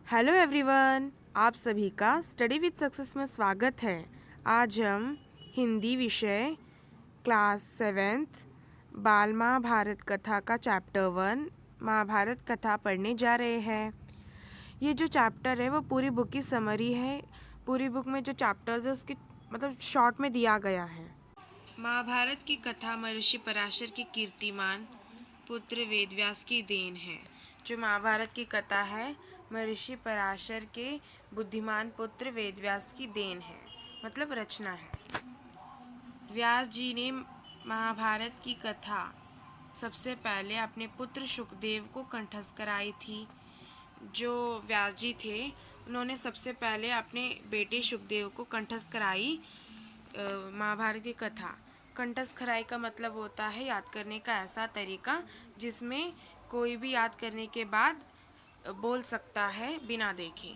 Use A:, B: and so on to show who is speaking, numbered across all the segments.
A: Hello everyone, आप सभी का स्टडी विद सक्सेस में स्वागत है। आज हम हिंदी विषय क्लास 7th बाल महाभारत कथा का चैप्टर 1 महाभारत कथा पढ़ने जा रहे हैं। ये जो चैप्टर है वो पूरी बुक की समरी है। पूरी बुक में जो चैप्टर्स है उसके मतलब शॉर्ट में दिया गया है। महाभारत की कथा महर्षि पराशर के कीर्तिमान पुत्र वेदव्यास की देन है। जो महाभारत की कथा है महर्षि पराशर के बुद्धिमान पुत्र वेदव्यास की देन है, मतलब रचना है। व्यास जी ने महाभारत की कथा सबसे पहले अपने पुत्र शुकदेव को कंठस्थ कराई थी। जो व्यास जी थे उन्होंने सबसे पहले अपने बेटे शुकदेव को कंठस्थ कराई महाभारत की कथा। कंठस्थ कराई का मतलब होता है याद करने का ऐसा तरीका जिसमें कोई भी याद करने के बाद बोल सकता है बिना देखे।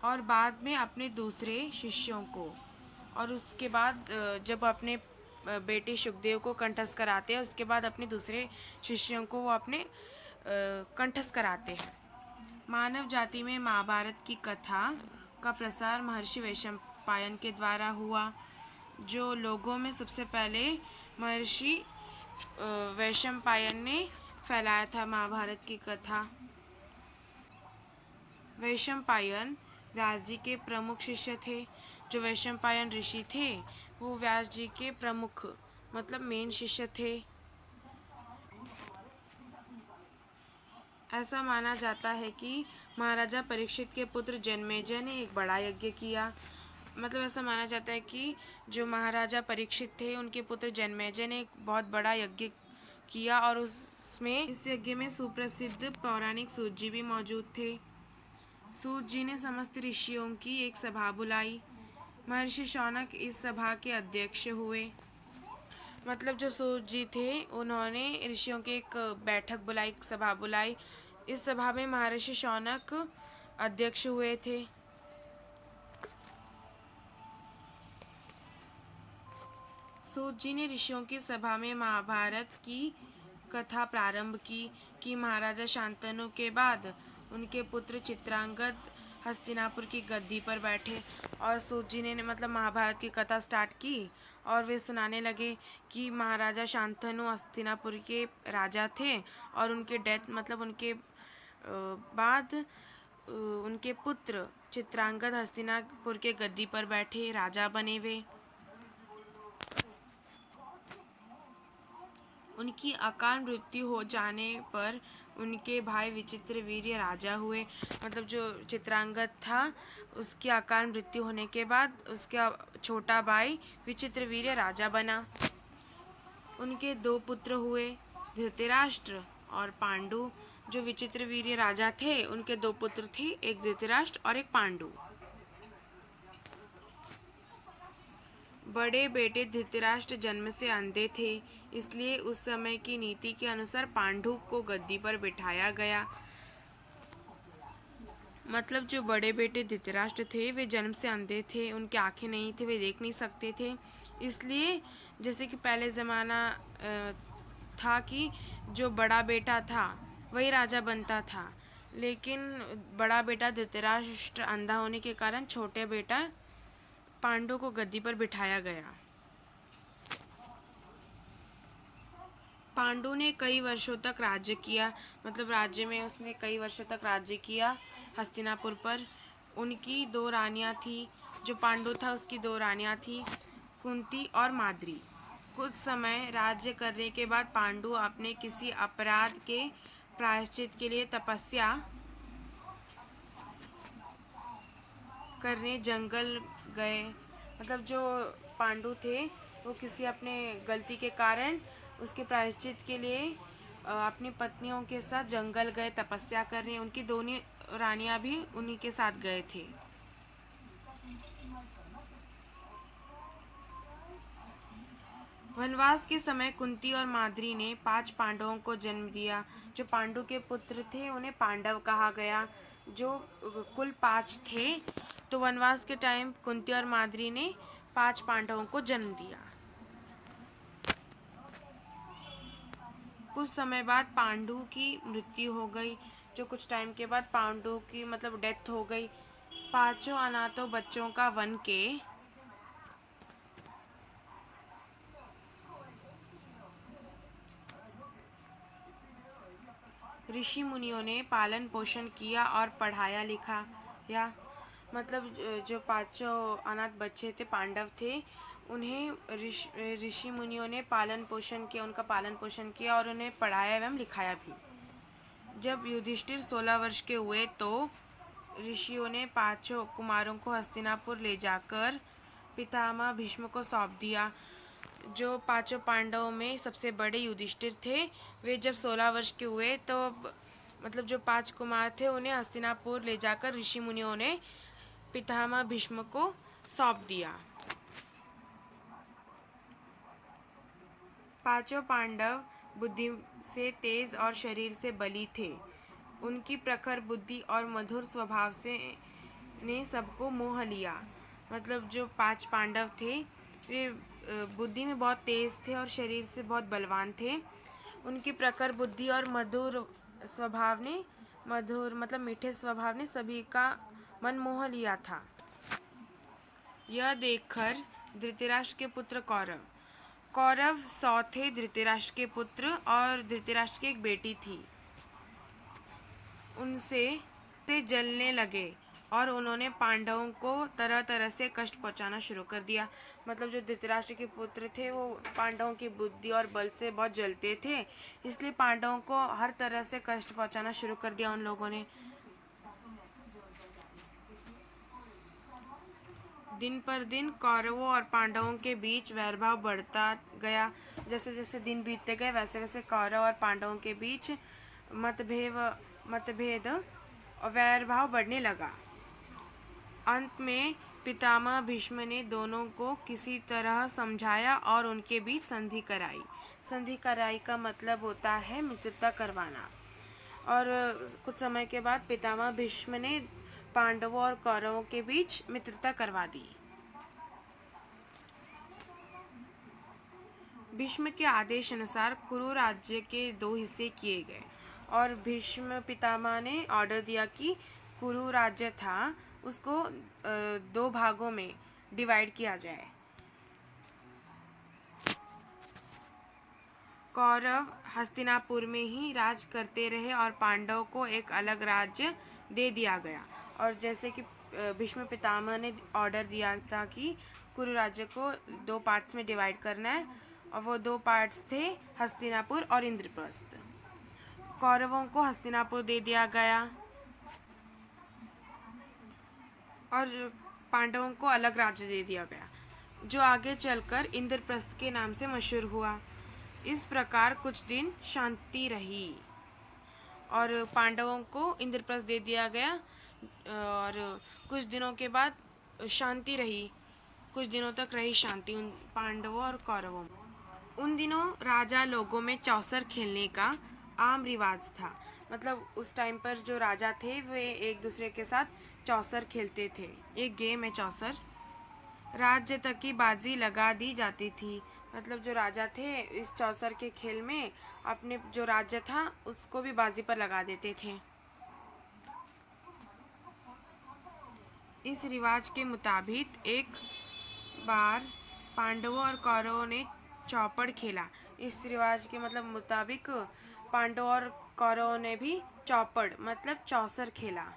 A: और बाद में अपने दूसरे शिष्यों को, और उसके बाद जब अपने बेटे शुकदेव को कंठस्थ कराते हैं उसके बाद अपने दूसरे शिष्यों को वो अपने कंठस्थ कराते हैं। मानव जाति में महाभारत की कथा का प्रसार महर्षि वैशंपायन के द्वारा हुआ। जो लोगों में सबसे पहले महर्षि वैशंपायन ने फैलाया था महाभारत की कथा। वैशंपायन व्यास जी के प्रमुख शिष्य थे। जो वैशंपायन ऋषि थे वो व्यास जी के प्रमुख मतलब मेन शिष्य थे। ऐसा माना जाता है कि महाराजा परीक्षित के पुत्र जन्मेजय ने एक बड़ा यज्ञ किया। मतलब ऐसा माना जाता है कि जो महाराजा परीक्षित थे उनके पुत्र जन्मेजय ने एक बहुत बड़ा यज्ञ किया और उसमें इस यज्ञ में सुप्रसिद्ध पौराणिक सूत जी भी मौजूद थे। सूत जी ने समस्त ऋषियों की एक सभा बुलाई। महर्षि शौनक इस सभा के अध्यक्ष हुए। मतलब जो सूत जी थे उन्होंने ऋषियों की एक बैठक बुलाई, एक सभा बुलाई। इस सभा में महर्षि शौनक अध्यक्ष हुए थे। सूत जी ने ऋषियों की सभा में महाभारत की कथा प्रारंभ की कि महाराजा शांतनु के बाद उनके पुत्र चित्रांगद हस्तिनापुर की गद्दी पर बैठे। और सूत जी ने मतलब महाभारत की कथा स्टार्ट की और वे सुनाने लगे कि महाराजा शांतनु हस्तिनापुर के राजा थे और उनके डेथ मतलब उनके बाद उनके पुत्र चित्रांगद हस्तिनापुर के गद्दी पर बैठे राजा बने। वे उनकी अकाल मृत्यु हो जाने पर उनके भाई विचित्रवीर्य राजा हुए। मतलब जो चित्रांगद था उसकी अकाल मृत्यु होने के बाद उसका छोटा भाई विचित्रवीर्य राजा बना। उनके दो पुत्र हुए, धृतराष्ट्र और पांडु। जो विचित्रवीर्य राजा थे उनके दो पुत्र थे, एक धृतराष्ट्र और एक पांडु। बड़े बेटे धृतराष्ट्र जन्म से अंधे थे, इसलिए उस समय की नीति के अनुसार पांडु को गद्दी पर बिठाया गया। मतलब जो बड़े बेटे धृतराष्ट्र थे वे जन्म से अंधे थे, उनकी आंखें नहीं थी, वे देख नहीं सकते थे। इसलिए जैसे कि पहले ज़माना था कि जो बड़ा बेटा था वही राजा बनता था, लेकिन बड़ा बेटा धृतराष्ट्र अंधा होने के कारण छोटे बेटा पांडु को गद्दी पर बिठाया गया। पांडु ने कई वर्षों तक राज्य किया। मतलब राज्य में उसने कई वर्षों तक राज्य किया हस्तिनापुर पर। उनकी दो रानियां थी। जो पांडु था उसकी दो रानियां थी, कुंती और माद्री। कुछ समय राज्य करने के बाद पांडु अपने किसी अपराध के प्रायश्चित के लिए तपस्या करने जंगल गए। मतलब जो पांडु थे वो किसी अपने गलती के कारण उसके प्रायश्चित के लिए अपनी पत्नियों के साथ जंगल गए तपस्या करने। उनकी दोनों रानियां भी उन्हीं के साथ गए थे। वनवास के समय कुंती और माद्री ने 5 पांडवों को जन्म दिया। जो पांडु के पुत्र थे उन्हें पांडव कहा गया। जो कुल 5 थे, तो वनवास के टाइम कुंती और माद्री ने 5 पांडवों को जन्म दिया। कुछ समय बाद पांडु की मृत्यु हो गई। जो कुछ टाइम के बाद पांडु की मतलब डेथ हो गई। पांचों अनाथों बच्चों का वन के ऋषि मुनियों ने पालन पोषण किया और पढ़ाया लिखा या मतलब जो पांचों अनाथ बच्चे थे, पांडव थे, उन्हें ऋषि मुनियों ने पालन पोषण किया, उनका पालन पोषण किया और उन्हें पढ़ाया एवं लिखाया भी। जब युधिष्ठिर 16 वर्ष के हुए तो ऋषियों ने पांचों कुमारों को हस्तिनापुर ले जाकर पितामह भीष्म को सौंप दिया। जो पांचों पांडवों में सबसे बड़े युधिष्ठिर थे, वे जब 16 वर्ष के हुए तो मतलब जो 5 कुमार थे उन्हें हस्तिनापुर ले जाकर ऋषि मुनियों ने पितामह भीष्म को सौंप दिया। पांचों पांडव बुद्धि से तेज और शरीर से बली थे। उनकी प्रखर बुद्धि और मधुर स्वभाव से ने सबको मोह लिया। मतलब जो 5 पांडव थे वे बुद्धि में बहुत तेज थे और शरीर से बहुत बलवान थे। उनकी प्रखर बुद्धि और मधुर मतलब मीठे स्वभाव ने सभी का मन मोह लिया था। यह देखकर धृतराष्ट्र के पुत्र कौरव 100 थे धृतराष्ट्र के पुत्र और धृतराष्ट्र की एक बेटी थी। उनसे ते जलने लगे और उन्होंने पांडवों को तरह तरह से कष्ट पहुंचाना शुरू कर दिया। मतलब जो धृतराष्ट्र के पुत्र थे वो पांडवों की बुद्धि और बल से बहुत जलते थे, इसलिए पांडवों को हर तरह से कष्ट पहुंचाना शुरू कर दिया उन लोगों ने। दिन पर दिन कौरवों और पांडवों के बीच वैरभाव बढ़ता गया। जैसे जैसे दिन बीतते गए वैसे वैसे कौरव और पांडवों के बीच मतभेद और वैरभाव बढ़ने लगा। अंत में पितामह भीष्म ने दोनों को किसी तरह समझाया और उनके बीच संधि कराई। संधि कराई का मतलब होता है मित्रता करवाना। और कुछ समय के बाद पितामह भीष्म ने पांडवों और कौरवों के बीच मित्रता करवा दी। भीष्म के आदेश अनुसार कुरु राज्य के 2 हिस्से किए गए और भीष्म पितामह ने ऑर्डर दिया कि कुरु राज्य था उसको 2 भागों में डिवाइड किया जाए। कौरव हस्तिनापुर में ही राज करते रहे और पांडव को एक अलग राज्य दे दिया गया। और जैसे कि भीष्म पितामह ने ऑर्डर दिया था कि कुरु राज्य को 2 पार्ट्स में डिवाइड करना है और वो 2 पार्ट्स थे हस्तिनापुर और इंद्रप्रस्थ। कौरवों को हस्तिनापुर दे दिया गया और पांडवों को अलग राज्य दे दिया गया, जो आगे चलकर इंद्रप्रस्थ के नाम से मशहूर हुआ। इस प्रकार कुछ दिन शांति रही और पांडवों को इंद्रप्रस्थ दे दिया गया और कुछ दिनों के बाद शांति रही। कुछ दिनों तक रही शांति उन पांडवों और कौरवों में। उन दिनों राजा लोगों में चौसर खेलने का आम रिवाज था। मतलब उस टाइम पर जो राजा थे वे एक दूसरे के साथ चौसर खेलते थे। एक गेम है चौसर। राज्य तक की बाजी लगा दी जाती थी। मतलब जो राजा थे इस चौसर के खेल में अपने जो राज्य था उसको भी बाजी पर लगा देते थे। इस रिवाज के मुताबिक एक बार पांडवों और कौरवों ने चौपड़ खेला। इस रिवाज के मतलब मुताबिक पांडवों और कौरवों ने भी चौपड़ मतलब चौसर खेला।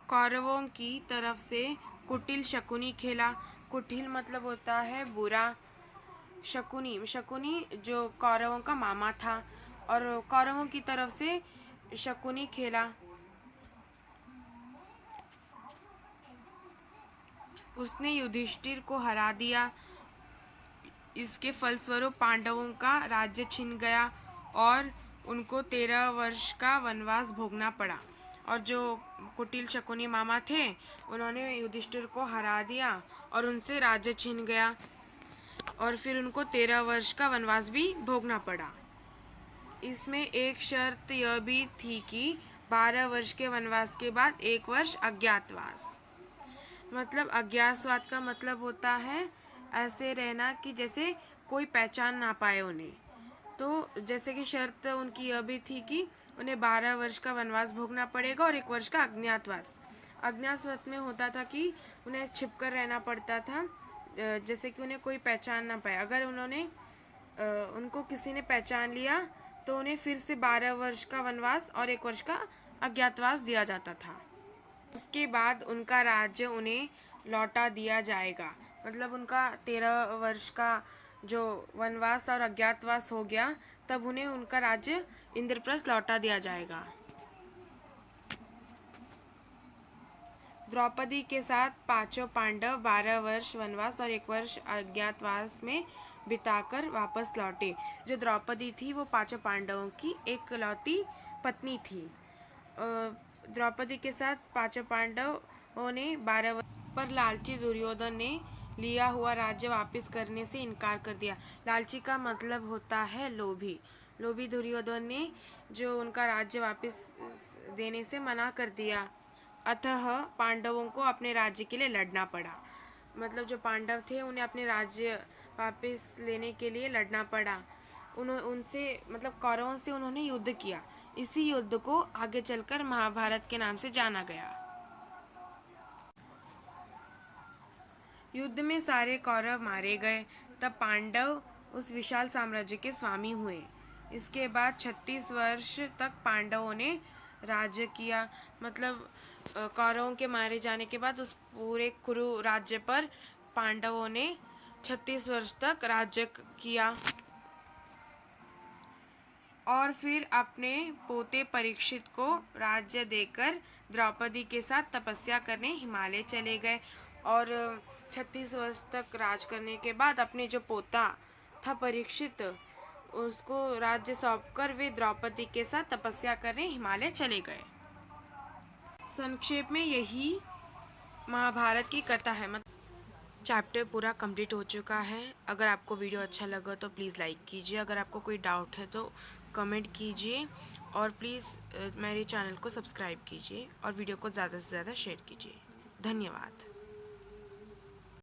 A: कौरवों की तरफ से कुटिल शकुनी खेला। कुटिल मतलब होता है बुरा। शकुनी जो कौरवों का मामा था और कौरवों की तरफ से शकुनी खेला। उसने युधिष्ठिर को हरा दिया। इसके फलस्वरूप पांडवों का राज्य छिन गया और उनको 13 वर्ष का वनवास भोगना पड़ा। और जो कुटिल शकुनी मामा थे उन्होंने युधिष्ठिर को हरा दिया और उनसे राज्य छिन गया और फिर उनको 13 वर्ष का वनवास भी भोगना पड़ा। इसमें एक शर्त यह भी थी कि 12 वर्ष के वनवास के बाद 1 वर्ष अज्ञातवास। मतलब अज्ञातवास का मतलब होता है ऐसे रहना कि जैसे कोई पहचान ना पाए उन्हें। तो जैसे कि शर्त उनकी यह भी थी कि उन्हें 12 वर्ष का वनवास भोगना पड़ेगा और 1 वर्ष का अज्ञातवास। अज्ञातवास में होता था कि उन्हें छिपकर रहना पड़ता था, जैसे कि उन्हें कोई पहचान ना पाए। अगर उनको किसी ने पहचान लिया तो उन्हें फिर से 12 वर्ष का वनवास और 1 वर्ष का अज्ञातवास दिया जाता था। उसके बाद उनका राज्य उन्हें लौटा दिया जाएगा। मतलब उनका 13 वर्ष का जो वनवास और अज्ञातवास हो गया, तब उन्हें उनका राज्य इंद्रप्रस्थ लौटा दिया जाएगा। द्रौपदी के साथ पांचों पांडव 12 वर्ष वनवास और 1 वर्ष अज्ञातवास में बिताकर वापस लौटे। जो द्रौपदी थी वो पांचों पांडवों की एकलौती पत्नी थी। द्रौपदी के साथ पांचों पांडवों ने 12 वर्ष पर लालची दुर्योधन ने लिया हुआ राज्य वापस करने से इनकार कर दिया। लालची का मतलब होता है लोभी। लोभी दुर्योधन ने जो उनका राज्य वापस देने से मना कर दिया। अतः पांडवों को अपने राज्य के लिए लड़ना पड़ा। मतलब जो पांडव थे उन्हें अपने राज्य वापस लेने के लिए लड़ना पड़ा। उनसे मतलब कौरवों से उन्होंने युद्ध किया। इसी युद्ध को आगे चलकर महाभारत के नाम से जाना गया। युद्ध में सारे कौरव मारे गए। तब पांडव उस विशाल साम्राज्य के स्वामी हुए। इसके बाद 36 वर्ष तक पांडवों ने राज्य किया। मतलब कौरवों के मारे जाने के बाद उस पूरे कुरु राज्य पर पांडवों ने 36 वर्ष तक राज्य किया और फिर अपने पोते परीक्षित को राज्य देकर द्रौपदी के साथ तपस्या करने हिमालय चले गए। और 36 वर्ष तक राज करने के बाद अपने जो पोता था परीक्षित, उसको राज्य सौंपकर वे द्रौपदी के साथ तपस्या करने हिमालय चले गए। संक्षेप में यही महाभारत की कथा है। चैप्टर पूरा कंप्लीट हो चुका है। अगर आपको वीडियो अच्छा लगा तो प्लीज़ लाइक कीजिए। अगर आपको कोई डाउट है तो कमेंट कीजिए और प्लीज़ मेरे चैनल को सब्सक्राइब कीजिए और वीडियो को ज़्यादा से ज़्यादा शेयर कीजिए। धन्यवाद।